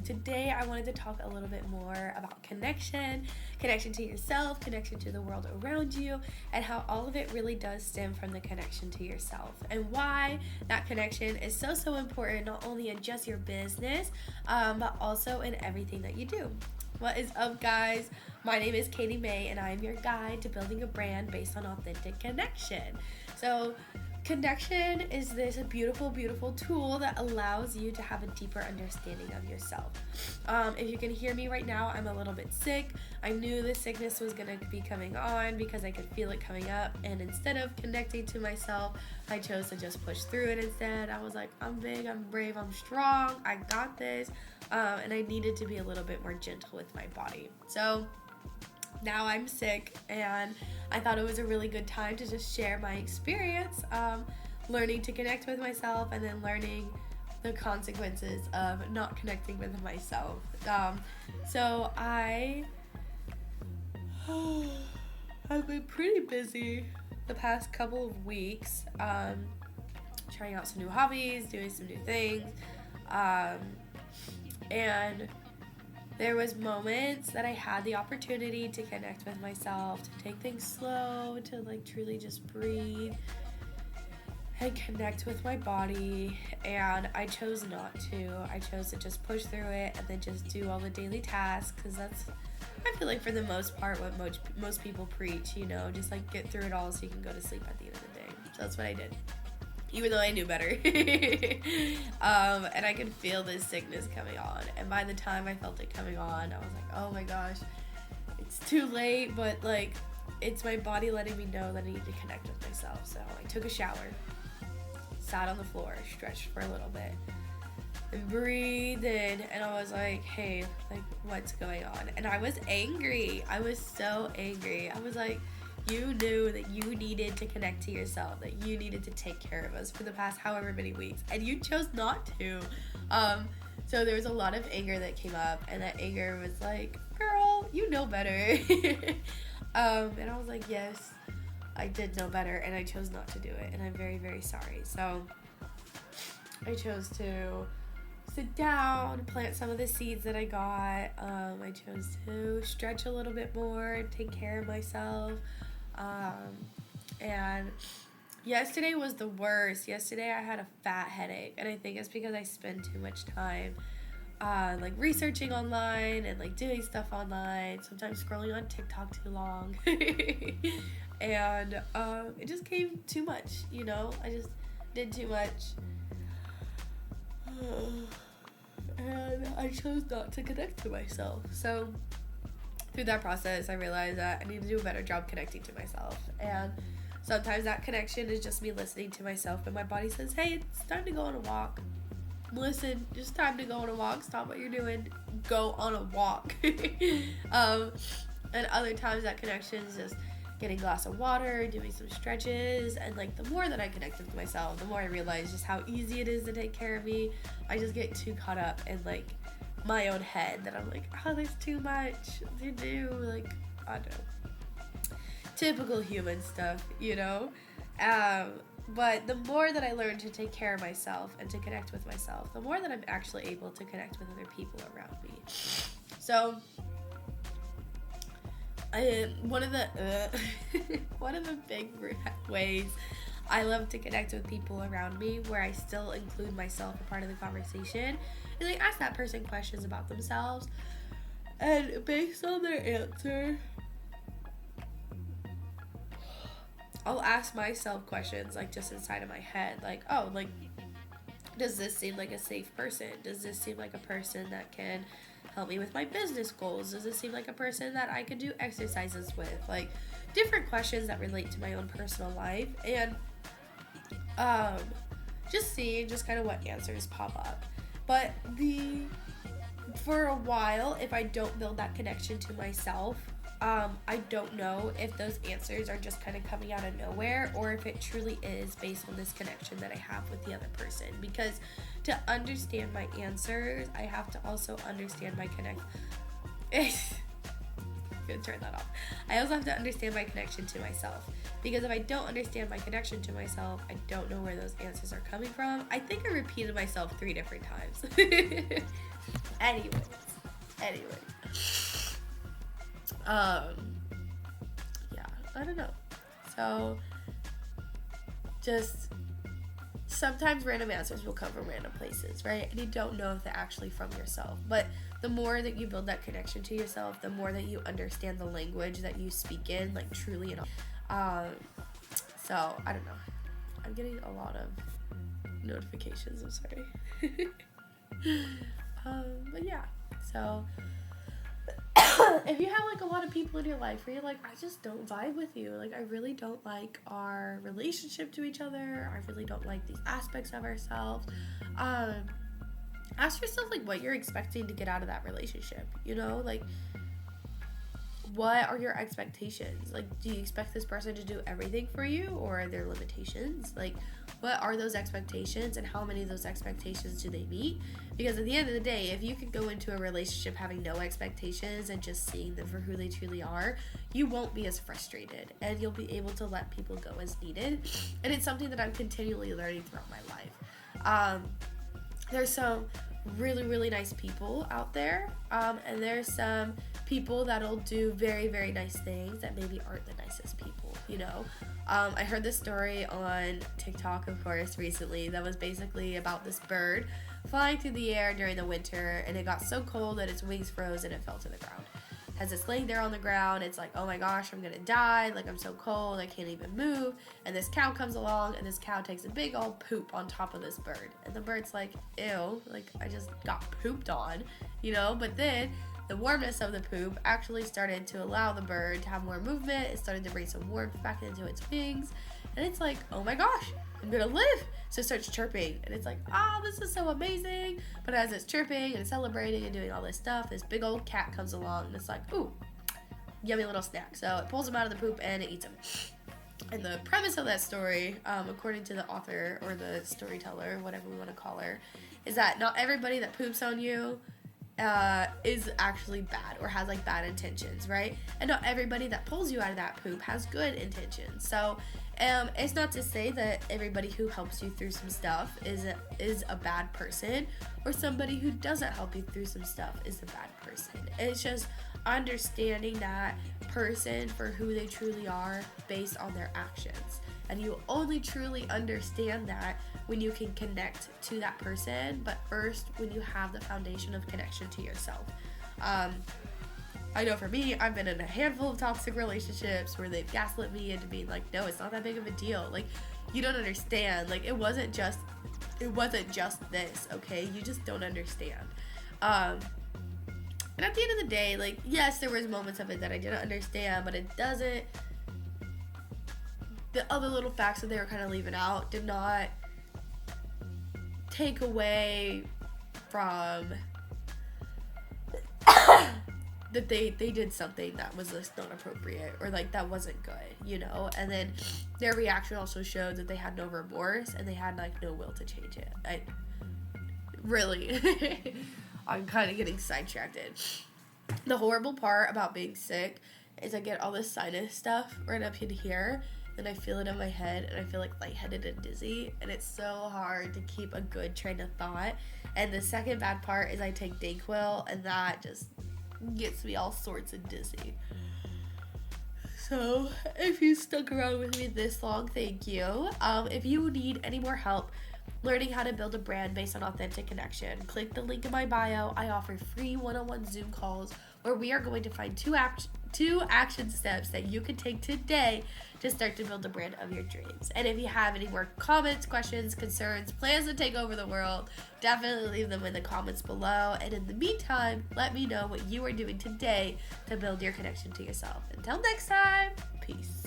Today I wanted to talk a little bit more about connection to yourself, connection to the world around you, and how all of it really does stem from the connection to yourself, and why that connection is so important, not only in just your business, but also in everything that you do. What is up, guys? My name is Katie May, and I am your guide to building a brand based on authentic connection. So connection is this beautiful tool that allows you to have a deeper understanding of yourself. If you can hear me right now, I'm a little bit sick. I knew this sickness was going to be coming on because I could feel it coming up, and instead of connecting to myself, I chose to just push through it instead. I was like, I'm big, I'm brave, I'm strong, I got this, and I needed to be a little bit more gentle with my body. So now I'm sick, and I thought it was a really good time to just share my experience, learning to connect with myself, and then learning the consequences of not connecting with myself. So I've been pretty busy the past couple of weeks, trying out some new hobbies, doing some new things, and there was moments that I had the opportunity to connect with myself, to take things slow, to truly just breathe and connect with my body, and I chose not to. I chose to just push through it and then just do all the daily tasks, because that's, I feel like, for the most part, what most people preach, just get through it all so you can go to sleep at the end of the day. So that's what I did, even though I knew better. And I could feel this sickness coming on, and by the time I felt it coming on, I was like, oh my gosh, it's too late, but it's my body letting me know that I need to connect with myself. So I took a shower, sat on the floor, stretched for a little bit, and breathed in, and I was like, hey, what's going on? And I was angry. I was so angry. I was like, you knew that you needed to connect to yourself, that you needed to take care of us for the past however many weeks, and you chose not to. So there was a lot of anger that came up, and that anger was like, girl, you know better. And I was like, yes, I did know better, and I chose not to do it, and I'm very, very sorry. So I chose to sit down, plant some of the seeds that I got. I chose to stretch a little bit more, take care of myself. And yesterday was the worst. Yesterday I had a fat headache, and I think it's because I spend too much time researching online and doing stuff online, sometimes scrolling on TikTok too long. And it just came too much, I just did too much. And I chose not to connect to myself. So through that process, I realized that I need to do a better job connecting to myself. And sometimes that connection is just me listening to myself, and my body says, hey, it's time to go on a walk. Listen, just time to go on a walk. Stop what you're doing. Go on a walk. And other times that connection is just getting a glass of water, doing some stretches, and the more that I connect with myself, the more I realize just how easy it is to take care of me. I just get too caught up in my own head that I'm like, oh, there's too much to do. I don't know. Typical human stuff, But the more that I learn to take care of myself and to connect with myself, the more that I'm actually able to connect with other people around me. So one of the big ways I love to connect with people around me, where I still include myself a part of the conversation, is ask that person questions about themselves, and based on their answer, I'll ask myself questions just inside of my head, does this seem like a safe person? Does this seem like a person that can help me with my business goals? Does this seem like a person that I could do exercises with? Different questions that relate to my own personal life, and just seeing kind of what answers pop up. But for a while, if I don't build that connection to myself, I don't know if those answers are just kind of coming out of nowhere, or if it truly is based on this connection that I have with the other person. Because to understand my answers, I have to also understand my I'm gonna turn that off. I also have to understand my connection to myself. Because if I don't understand my connection to myself, I don't know where those answers are coming from. I think I repeated myself 3 different times. Anyway. Yeah, I don't know. So, just sometimes random answers will come from random places, right? And you don't know if they're actually from yourself. But the more that you build that connection to yourself, the more that you understand the language that you speak in, like truly and so I don't know. I'm getting a lot of notifications, I'm sorry. But yeah, so if you have like a lot of people in your life where you're like, I just don't vibe with you, like I really don't like our relationship to each other, I really don't like these aspects of ourselves, ask yourself like what you're expecting to get out of that relationship, you know, like what are your expectations? Like, do you expect this person to do everything for you, or are there limitations? Like, what are those expectations, and how many of those expectations do they meet? Because at the end of the day, if you can go into a relationship having no expectations and just seeing them for who they truly are, you won't be as frustrated, and you'll be able to let people go as needed. And it's something that I'm continually learning throughout my life. There's some really, really nice people out there, and there's some people that'll do very, very nice things that maybe aren't the nicest people, you know. I heard this story on TikTok, of course, recently that was basically about this bird flying through the air during the winter, and it got so cold that its wings froze and it fell to the ground. As it's laying there on the ground, it's like, oh my gosh, I'm gonna die, like I'm so cold, I can't even move. And this cow comes along, and this cow takes a big old poop on top of this bird. And the bird's like, ew, like I just got pooped on, you know? But then the warmness of the poop actually started to allow the bird to have more movement. It started to bring some warmth back into its wings. And it's like, oh my gosh, I'm gonna live. So it starts chirping, and it's like, oh, this is so amazing. But as it's chirping and celebrating and doing all this stuff, this big old cat comes along, and it's like, ooh, yummy little snack. So it pulls him out of the poop and it eats him. And the premise of that story, according to the author or the storyteller, whatever we want to call her, is that not everybody that poops on you is actually bad or has like bad intentions, right? And not everybody that pulls you out of that poop has good intentions. So it's not to say that everybody who helps you through some stuff is a bad person, or somebody who doesn't help you through some stuff is a bad person. It's just understanding that person for who they truly are based on their actions. And you only truly understand that when you can connect to that person, but first when you have the foundation of connection to yourself. I know for me, I've been in a handful of toxic relationships where they've gaslit me into being like, no, it's not that big of a deal. Like, you don't understand. Like, it wasn't just this, okay? You just don't understand. And at the end of the day, like, yes, there was moments of it that I didn't understand, but it doesn't, the other little facts that they were kind of leaving out did not take away from that they did something that was just not appropriate, or like that wasn't good, you know. And then their reaction also showed that they had no remorse and they had like no will to change it. I'm kind of getting sidetracked. The horrible part about being sick is I get all this sinus stuff right up in here, and I feel it in my head, and I feel like lightheaded and dizzy, and it's so hard to keep a good train of thought. And the second bad part is I take Dayquil, and that just gets me all sorts of dizzy. So if you stuck around with me this long, thank you. If you need any more help learning how to build a brand based on authentic connection, click the link in my bio. I offer free one-on-one Zoom calls where we are going to find two action steps that you can take today to start to build the brand of your dreams. And if you have any more comments, questions, concerns, plans to take over the world, definitely leave them in the comments below. And in the meantime, let me know what you are doing today to build your connection to yourself. Until next time, peace.